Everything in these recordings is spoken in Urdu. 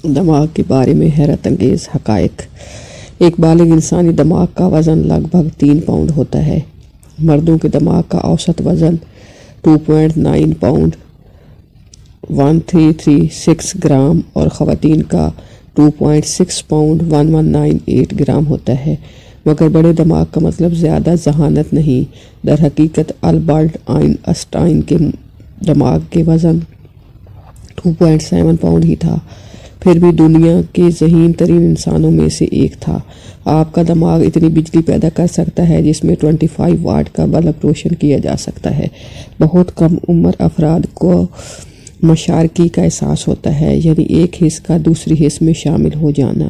دماغ کے بارے میں حیرت انگیز حقائق۔ ایک بالغ انسانی دماغ کا وزن لگ بھگ 3 پاؤنڈ ہوتا ہے۔ مردوں کے دماغ کا اوسط وزن 2.9 پاؤنڈ 1336 گرام اور خواتین کا 2.6 پاؤنڈ 1198 گرام ہوتا ہے۔ مگر بڑے دماغ کا مطلب زیادہ ذہانت نہیں۔ در حقیقت البرٹ آئنسٹائن کے دماغ کے وزن 2.7 پاؤنڈ ہی تھا، پھر بھی دنیا کے ذہین ترین انسانوں میں سے ایک تھا۔ آپ کا دماغ اتنی بجلی پیدا کر سکتا ہے جس میں 25 واٹ کا بلب روشن کیا جا سکتا ہے۔ بہت کم عمر افراد کو مشارکتی کا احساس ہوتا ہے، یعنی ایک حس کا دوسری حس میں شامل ہو جانا۔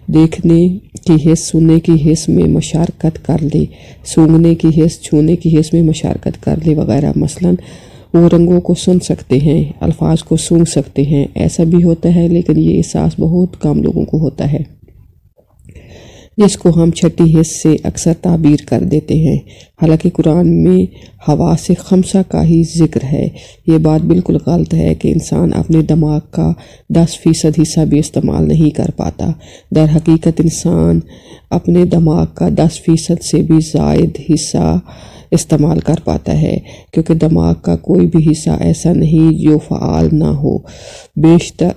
دیکھنے کی حس سننے کی حس میں مشارکت کر لے، سونگھنے کی حس چھونے کی حس میں مشارکت کر لے وغیرہ۔ مثلاً وہ رنگوں کو سن سکتے ہیں، الفاظ کو سونگھ سکتے ہیں۔ ایسا بھی ہوتا ہے، لیکن یہ احساس بہت کم لوگوں کو ہوتا ہے، جس کو ہم چھٹی حس سے اکثر تعبیر کر دیتے ہیں۔ حالانکہ قرآن میں حواس خمسہ کا ہی ذکر ہے۔ یہ بات بالکل غلط ہے کہ انسان اپنے دماغ کا 10% حصہ بھی استعمال نہیں کر پاتا۔ در حقیقت انسان اپنے دماغ کا 10% سے بھی زائد حصہ استعمال کر پاتا ہے، کیونکہ دماغ کا کوئی بھی حصہ ایسا نہیں جو فعال نہ ہو۔ بیشتر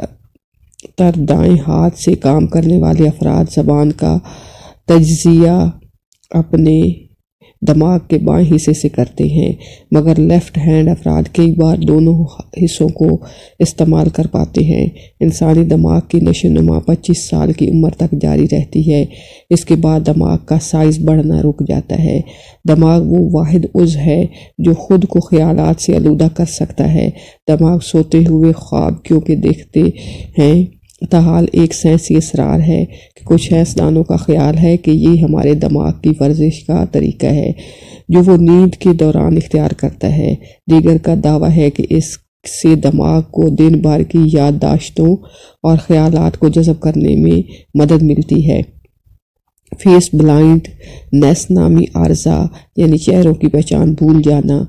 دائیں ہاتھ سے کام کرنے والے افراد زبان کا تجزیہ اپنے دماغ کے بائیں حصے سے کرتے ہیں، مگر لیفٹ ہینڈ افراد کئی بار دونوں حصوں کو استعمال کر پاتے ہیں۔ انسانی دماغ کی نشو و نما 25 سال کی عمر تک جاری رہتی ہے۔ اس کے بعد دماغ کا سائز بڑھنا رک جاتا ہے۔ دماغ وہ واحد عضو ہے جو خود کو خیالات سے آلودہ کر سکتا ہے۔ دماغ سوتے ہوئے خواب کیونکہ دیکھتے ہیں، تاحال ایک سائنسی اسرار ہے کہ کچھ سائنسدانوں کا خیال ہے کہ یہ ہمارے دماغ کی ورزش کا طریقہ ہے جو وہ نیند کے دوران اختیار کرتا ہے۔ دیگر کا دعویٰ ہے کہ اس سے دماغ کو دن بھر کی یادداشتوں اور خیالات کو جذب کرنے میں مدد ملتی ہے۔ فیس بلائنڈنیس نامی عارضہ، یعنی چہروں کی پہچان بھول جانا،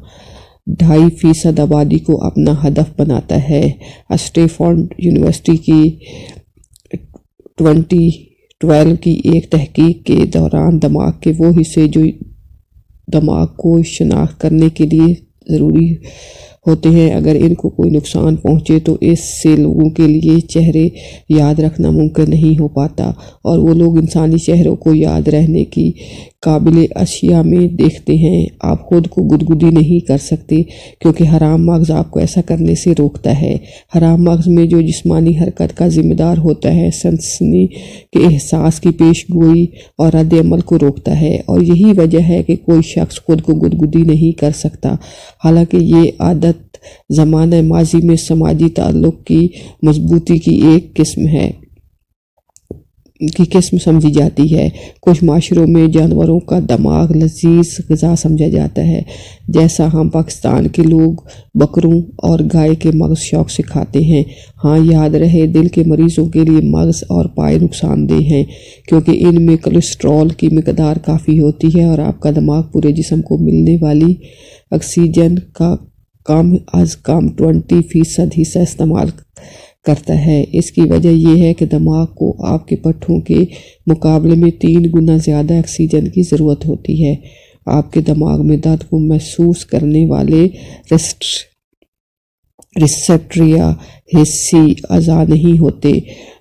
2.5% آبادی کو اپنا ہدف بناتا ہے۔ اسٹینفورڈ یونیورسٹی کی 2012 کی ایک تحقیق کے دوران دماغ کے وہ حصے جو دماغ کو شناخت کرنے کے لیے ضروری ہوتے ہیں، اگر ان کو کوئی نقصان پہنچے تو اس سے لوگوں کے لیے چہرے یاد رکھنا ممکن نہیں ہو پاتا، اور وہ لوگ انسانی چہروں کو یاد رہنے کی قابل اشیاء میں دیکھتے ہیں۔ آپ خود کو گدگدی نہیں کر سکتے کیونکہ حرام مغز آپ کو ایسا کرنے سے روکتا ہے۔ حرام مغز میں جو جسمانی حرکت کا ذمہ دار ہوتا ہے، سنسنی کے احساس کی پیش گوئی اور رد عمل کو روکتا ہے، اور یہی وجہ ہے کہ کوئی شخص خود کو گدگدی نہیں کر سکتا، حالانکہ یہ عادت زمانہ ماضی میں سماجی تعلق کی مضبوطی کی ایک قسم سمجھی جاتی ہے۔ کچھ معاشروں میں جانوروں کا دماغ لذیذ غذا سمجھا جاتا ہے، جیسا ہم پاکستان کے لوگ بکروں اور گائے کے مغز شوق سے کھاتے ہیں۔ ہاں، یاد رہے، دل کے مریضوں کے لیے مغز اور پائے نقصان دہ ہیں، کیونکہ ان میں کولیسٹرول کی مقدار کافی ہوتی ہے اور آپ کا دماغ پورے جسم کو ملنے والی آکسیجن کا کم از کم 20% حصہ استعمال کرتا ہے۔ اس کی وجہ یہ ہے کہ دماغ کو آپ کے پٹھوں کے مقابلے میں 3 گنا زیادہ آکسیجن کی ضرورت ہوتی ہے۔ آپ کے دماغ میں درد کو محسوس کرنے والے ریسپٹر یا حسی اعضاء نہیں ہوتے،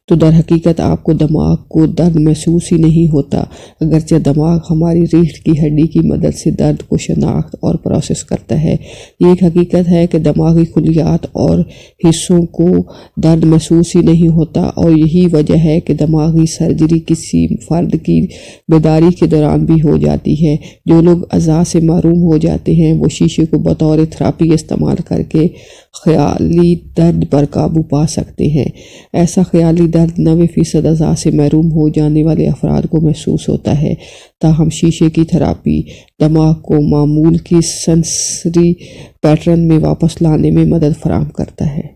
تو در حقیقت آپ کو دماغ کو درد محسوس ہی نہیں ہوتا، اگرچہ دماغ ہماری ریڑھ کی ہڈی کی مدد سے درد کو شناخت اور پروسیس کرتا ہے۔ یہ ایک حقیقت ہے کہ دماغی خلیات اور حصوں کو درد محسوس ہی نہیں ہوتا، اور یہی وجہ ہے کہ دماغی سرجری کسی فرد کی بیداری کے دوران بھی ہو جاتی ہے۔ جو لوگ اعضاء سے محروم ہو جاتے ہیں، وہ شیشے کو بطور تھراپی استعمال کر کے خیالی درد پر قابو پا سکتے ہیں۔ ایسا خیالی درد 90% اعضاء سے محروم ہو جانے والے افراد کو محسوس ہوتا ہے۔ تاہم شیشے کی تھراپی دماغ کو معمول کی سنسری پیٹرن میں واپس لانے میں مدد فراہم کرتا ہے۔